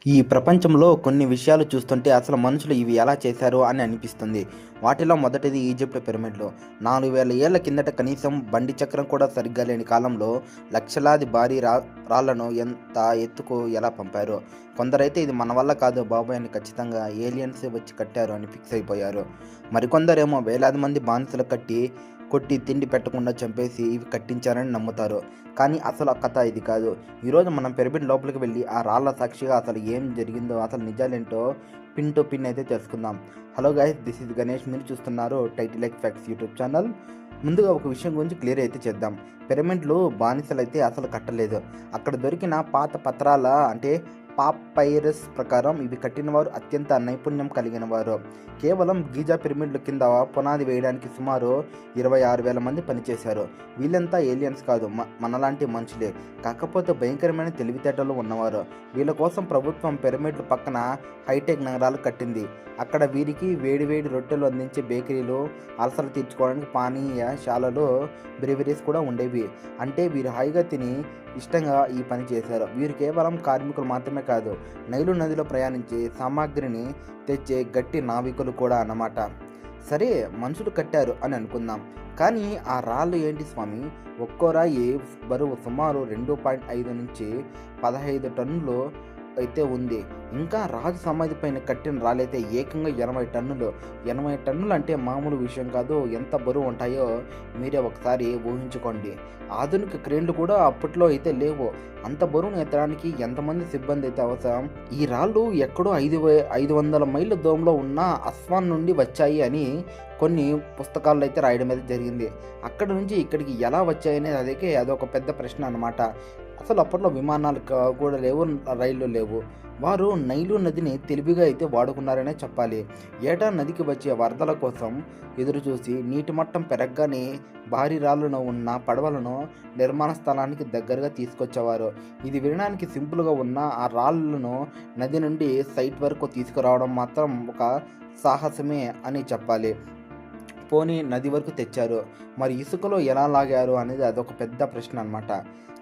ఈ ప్రపంచంలో కొన్ని విషయాలు చూస్తుంటే అసలు మనుషులు ఇవి ఎలా చేశారు అని అనిపిస్తుంది. వాటిలో మొదటిది ఈజిప్ట్ పిరమిడ్లు. 4000 ఏళ్ల కిందట కనీసం బండి చక్రం కూడా సరిగ్గా లేని కాలంలో లక్షలాది భారీ రాళ్లను ఎంత ఎత్తుకు ఎలా పంపారు. కొందరైతే ఇది మన వల్ల కాదు బాబోయ్ అని ఖచ్చితంగా ఏలియన్స్ వచ్చి కట్టారు అని ఫిక్స్ అయిపోయారు. మరికొందరేమో వేలాది మంది బానిసలు కొట్టి తిండి పెట్టకుండా చంపేసి ఇవి కట్టించారని నమ్ముతారు. కానీ అసలు ఆ కథ ఇది కాదు. ఈరోజు మనం పిరమిడ్ లోపలికి వెళ్ళి ఆ రాళ్ళ సాక్షిగా అసలు ఏం జరిగిందో, అసలు నిజాలేంటో పిన్ టు పిన్ అయితే తెలుసుకుందాం. Hello guys, this is Ganesh. మీరు చూస్తున్నారు టైటిల్ ఎక్ ఫ్యాక్ట్స్ యూట్యూబ్ ఛానల్. ముందుగా ఒక విషయం గురించి క్లియర్ అయితే చేద్దాం. పిరమిడ్లు బానిసలు అయితే అసలు కట్టలేదు. అక్కడ దొరికిన పాత పత్రాల అంటే పాపైరస్ ప్రకారం ఇవి కట్టినవారు అత్యంత నైపుణ్యం కలిగిన వారు. కేవలం గీజా పిరమిడ్ల కింద పునాది వేయడానికి సుమారు 26,000 మంది పనిచేశారు. వీళ్ళంతా ఏలియన్స్ కాదు, మనలాంటి మనుషులే. కాకపోతే భయంకరమైన తెలివితేటలు ఉన్నవారు. వీళ్ళ కోసం ప్రభుత్వం పిరమిడ్ల పక్కన హైటెక్ నగరాలు కట్టింది. అక్కడ వీరికి వేడివేడి రొట్టెలు అందించే బేకరీలు, అలసలు తీర్చుకోవడానికి పానీయశాలలు, బ్రెవరీస్ కూడా ఉండేవి. అంటే వీరు హాయిగా తిని ఇష్టంగా ఈ పని చేశారు. వీరు కేవలం కార్మికులు మాత్రమే కాదు, నైలు నదిలో ప్రయాణించే సామాగ్రిని తెచ్చే గట్టి నావికులు కూడా అన్నమాట. సరే, మనుషులు కట్టారు అని అనుకుందాం. కానీ ఆ రాళ్ళు ఏంటి స్వామి? ఒక్కో రాయి బరువు సుమారు 2.5 నుంచి 15 టన్నులు అయితే ఉంది. ఇంకా రాజు సమాధి పైన కట్టిన రాళ్ళైతే ఏకంగా 80 టన్నులు. 80 టన్నులు అంటే మామూలు విషయం కాదు. ఎంత బరువు ఉంటాయో మీరే ఒకసారి ఊహించుకోండి. ఆధునిక క్రేన్లు కూడా అప్పట్లో అయితే లేవు. అంత బరువును ఎత్తడానికి ఎంతమంది సిబ్బంది అయితే అవసరం? ఈ రాళ్ళు ఎక్కడో 500 మైళ్ళ దూరంలో ఉన్న అస్వాన్ నుండి వచ్చాయి అని కొన్ని పుస్తకాల్లో అయితే రాయడం అయితే జరిగింది. అక్కడ నుంచి ఇక్కడికి ఎలా వచ్చాయనే అదొక పెద్ద ప్రశ్న అన్నమాట. అసలు అప్పట్లో విమానాలు కూడా లేవు, రైళ్లు లేవు. వారు నైలు నదిని తెలివిగా అయితే వాడుకున్నారనే చెప్పాలి. ఏటా నదికి వచ్చే వరదల కోసం ఎదురుచూసి నీటి మట్టం పెరగగానే భారీ రాళ్లను ఉన్న పడవలను నిర్మాణ స్థలానికి దగ్గరగా తీసుకొచ్చేవారు. ఇది వినడానికి సింపుల్గా ఉన్న ఆ రాళ్లను నది నుండి సైట్ వరకు తీసుకురావడం మాత్రం ఒక సాహసమే అని చెప్పాలి. పోనీ నది వరకు తెచ్చారు, మరి ఇసుకలో ఎలా లాగారు అనేది అదొక పెద్ద ప్రశ్న అన్నమాట.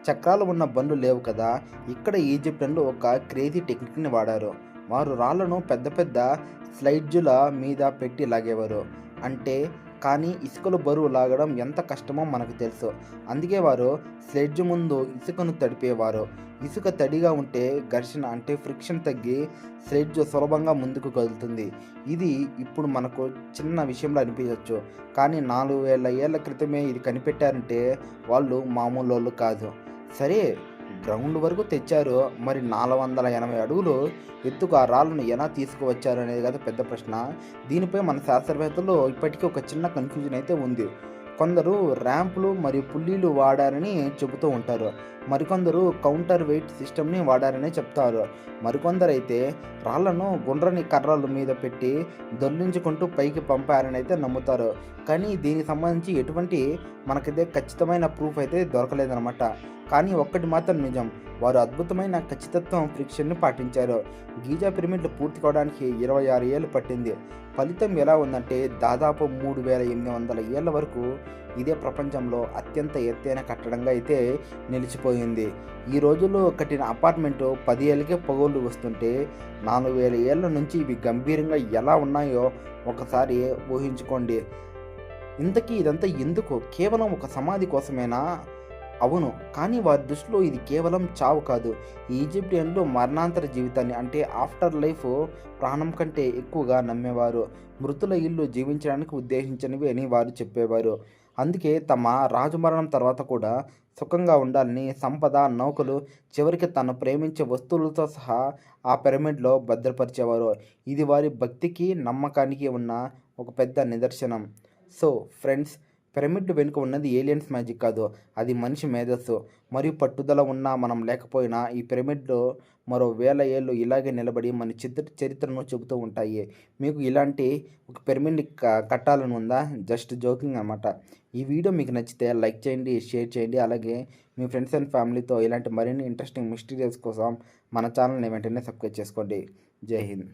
చక్రాలు ఉన్న బండ్లు లేవు కదా. ఇక్కడ ఈజిప్షియన్లు ఒక క్రేజీ టెక్నిక్ని వాడారు. వారు రాళ్లను పెద్ద పెద్ద స్లైడ్జుల మీద పెట్టి లాగేవారు. కానీ ఇసుకలు బరువు లాగడం ఎంత కష్టమో మనకు తెలుసు. అందుకే వారు స్లెడ్జ్ ముందు ఇసుకను తడిపేవారు. ఇసుక తడిగా ఉంటే ఘర్షణ అంటే ఫ్రిక్షన్ తగ్గి స్లెడ్జ్ సులభంగా ముందుకు కదులుతుంది. ఇది ఇప్పుడు మనకు చిన్న విషయంలో అనిపించవచ్చు, కానీ 4,000 ఏళ్ల క్రితమే ఇది కనిపెట్టారంటే వాళ్ళు మామూలు వాళ్ళు కాదు. సరే, గ్రౌండ్ వరకు తెచ్చారు. మరి 480 అడుగులు ఎత్తుకు ఆ రాళ్ళను ఎలా తీసుకువచ్చారు అనేది కదా పెద్ద ప్రశ్న. దీనిపై మన శాస్త్రవేత్తలు ఇప్పటికీ ఒక చిన్న కన్ఫ్యూజన్ అయితే ఉంది. కొందరు ర్యాంపులు మరియు పుల్లీలు వాడారని చెబుతూ ఉంటారు. మరికొందరు కౌంటర్ వెయిట్ సిస్టమ్ని వాడారని చెప్తారు. మరికొందరు అయితే రాళ్లను గుండ్రని కర్రల మీద పెట్టి దొర్లించుకుంటూ పైకి పంపారని అయితే నమ్ముతారు. కానీ దీనికి సంబంధించి ఎటువంటి మనకైతే ఖచ్చితమైన ప్రూఫ్ అయితే దొరకలేదన్నమాట. కానీ ఒక్కటి మాత్రం నిజం, వారు అద్భుతమైన ఖచ్చితత్వం ఫ్రిక్షన్ని పాటించారు. గీజా పిరమిడ్లు పూర్తి కావడానికి 26 ఏళ్ళు పట్టింది. ఫలితం ఎలా ఉందంటే దాదాపు 3,800 ఏళ్ల వరకు ఇదే ప్రపంచంలో అత్యంత ఎత్తైన కట్టడంగా అయితే నిలిచిపోయింది. ఈ రోజుల్లో కట్టిన అపార్ట్మెంటు 10 ఏళ్ళకే పొగోళ్ళు వస్తుంటే 4,000 ఏళ్ళ నుంచి ఇవి గంభీరంగా ఎలా ఉన్నాయో ఒకసారి ఊహించుకోండి. ఇంతకీ ఇదంతా ఎందుకు? కేవలం ఒక సమాధి కోసమేనా? అవును, కానీ వారి దృష్టిలో ఇది కేవలం చావు కాదు. ఈజిప్షియన్లు మరణాంతర జీవితాన్ని అంటే ఆఫ్టర్ లైఫ్ ప్రాణం కంటే ఎక్కువగా నమ్మేవారు. మృతుల ఇల్లు జీవించడానికి ఉద్దేశించినవి అని వారు చెప్పేవారు. అందుకే తమ రాజమరణం తర్వాత కూడా సుఖంగా ఉండాలని సంపద, నౌకలు, చివరికి తను ప్రేమించే వస్తువులతో సహా ఆ పిరమిడ్లో భద్రపరిచేవారు. ఇది వారి భక్తికి, నమ్మకానికి ఉన్న ఒక పెద్ద నిదర్శనం. సో ఫ్రెండ్స్, పిరమిడ్ వెనుక ఉన్నది ఏలియన్స్ మ్యాజిక్ కాదు, అది మనిషి మేధస్సు మరియు పట్టుదల ఉన్నా మనం లేకపోయినా ఈ పిరమిడ్లో మరో 1000 ఏళ్ళు ఇలాగే నిలబడి మన చరిత్రను చెబుతూ ఉంటాయి. మీకు ఇలాంటి ఒక పిరమిడ్ కట్టాలని ఉందా? జస్ట్ జోకింగ్ అన్నమాట. ఈ వీడియో మీకు నచ్చితే లైక్ చేయండి, షేర్ చేయండి. అలాగే మీ ఫ్రెండ్స్ అండ్ ఫ్యామిలీతో ఇలాంటి మరిన్ని ఇంట్రెస్టింగ్ మిస్టీరియల్స్ కోసం మన ఛానల్ని వెంటనే సబ్స్క్రైబ్ చేసుకోండి. జై హింద్.